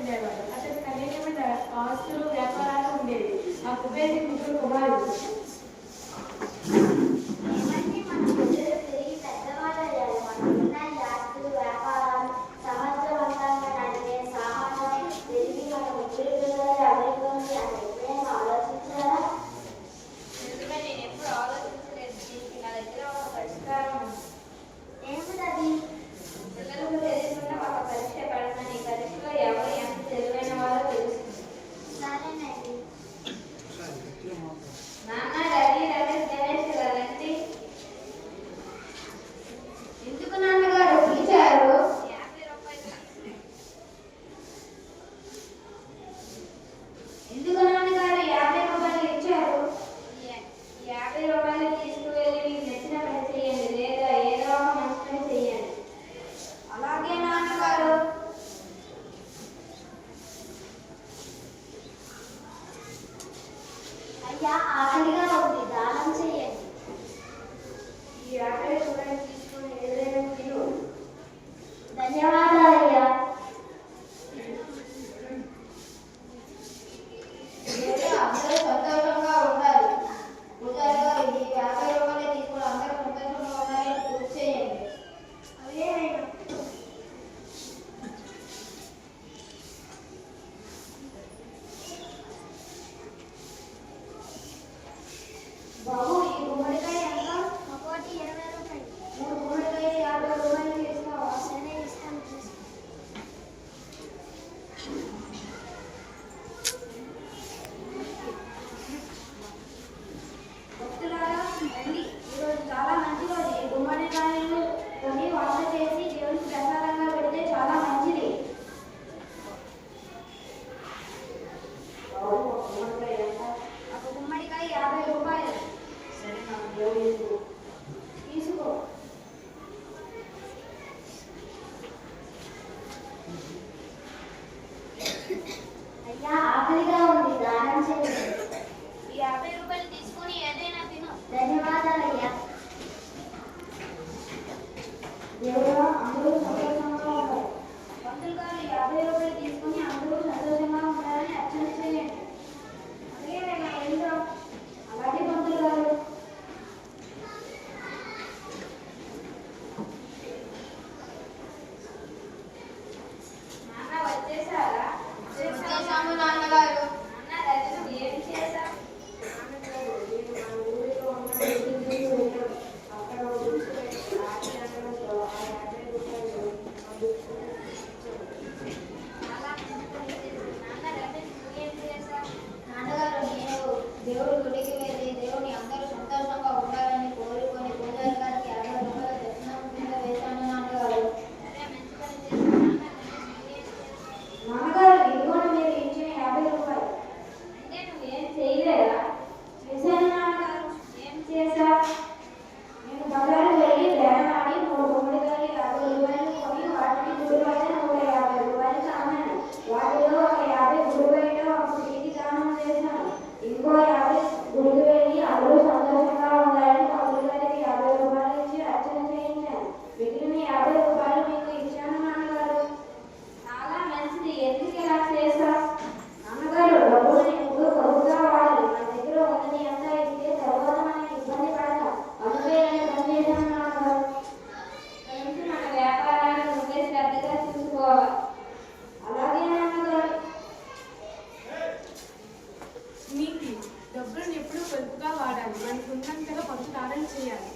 ఉండేవాడు. అతనికి అనేకమైన ఆస్తులు వ్యాపారాలు ఉండేవి. ఆ కుబేరుడి ముగ్గురు కుమారులు. ఆకలిగా ఉంది, దానం చేయండి. ఈ 50 రూపాయలు తీసుకుని ఏదైనా తిను. ధన్యవాదాలయ్యా. అందరూ సంతోషంగా ఉండాలి. పూజారి గారు ఈ 50 రూపాయలు తీసుకుని అందరూ సంతోషంగా ఉండాలని పూజ చేయండి. బాబు, ఈ గుమ్మడికాయ ఎంత? ఒకటి 20 రూపాయలు. 3 గుమ్మడికాయ 50 రూపాయలు తీసుకోవా? సరే, ఇస్తాను. భక్తులారా రండి, ఈరోజు చాలా మంచి రోజు. ఈ గుమ్మడికాయలు కొని వంట చేసి దేవునికి ప్రసాదంగా పెడితే చాలా మంచిది. ఒక గుమ్మడికాయ 50 రూపాయలు. సరే, నాకు దేవుడు తీసుకో. అయ్యా, ఆకలిగా ఉంది, దానం చేయండి. ఈ 50 రూపాయలు తీసుకుని ఏదైనా తిను. ధన్యవాదాలయ్యా. దేవుడా, అందరూ సంతోషంగా ఉండాలి. పంతులు గారు 50 రూపాయలు తీసుకుని అందరూ సంతోషంగా ఉండాలని అర్చన చేయండి. అలాగే పంతులు గారు. నాన్న వచ్చేసారా? వచ్చేసాము నాన్నగారు. నాన్న రజను ఏం చేశావు? నాన్నగారు, నేను దేవుడి గుడికి వెళ్ళి దేవుని అందరూ సంతోషంగా ఉండాలని కోరుకొని పూజారి గారికి 50 రూపాయల దక్షిణ కింద వేశాను నాన్నగారు. నాన్నగారు, ఇదిగోండి మీరు ఇచ్చిన 50 రూపాయలు. అంటే నువ్వేం చేయలేదా? చేశాను నాన్నగారు. ఏం చేశా? నేను బజారు వెళ్ళి బేరమాడి 3 గుమ్మడికాయలు 50 రూపాయలు కొని వాటిని గుడి వద్ద 150 రూపాయలు అమ్మాను. వాటిలో ఒక 50 గుడి బయట ఒక వీధి దానం చేశాను. ఇంకో 50 గుడికి వెళ్ళి అందరూ సంతోషంగా ఉండాలని పంతులు గారికి 50 రూపాయలు ఇచ్చి అర్చన చేయించాను. మిగిలిన 50 రూపాయలు మీకు ఇచ్చాను నాన్నగారు. చాలా మంచిది. ఎందుకు ఇలా చేశా? నాన్నగారు, డబ్బులు ఎప్పుడు పొదుపుగా వాడాలి. మన దగ్గర ఉన్నది అంతా ఇస్తే తర్వాత మనం ఇబ్బంది పడతాం. అందుకే నేను పని చేశాను నాన్నగారు. నుంచి మన వ్యాపారాన్ని ముందే శ్రద్ధగా చూసుకోవాలి. అలాగే నాన్నగారు. నీతి, డబ్బులను ఎప్పుడూ పొదుపుగా వాడాలి. మనకు ఉన్నంతగా పంచుదానం చేయాలి.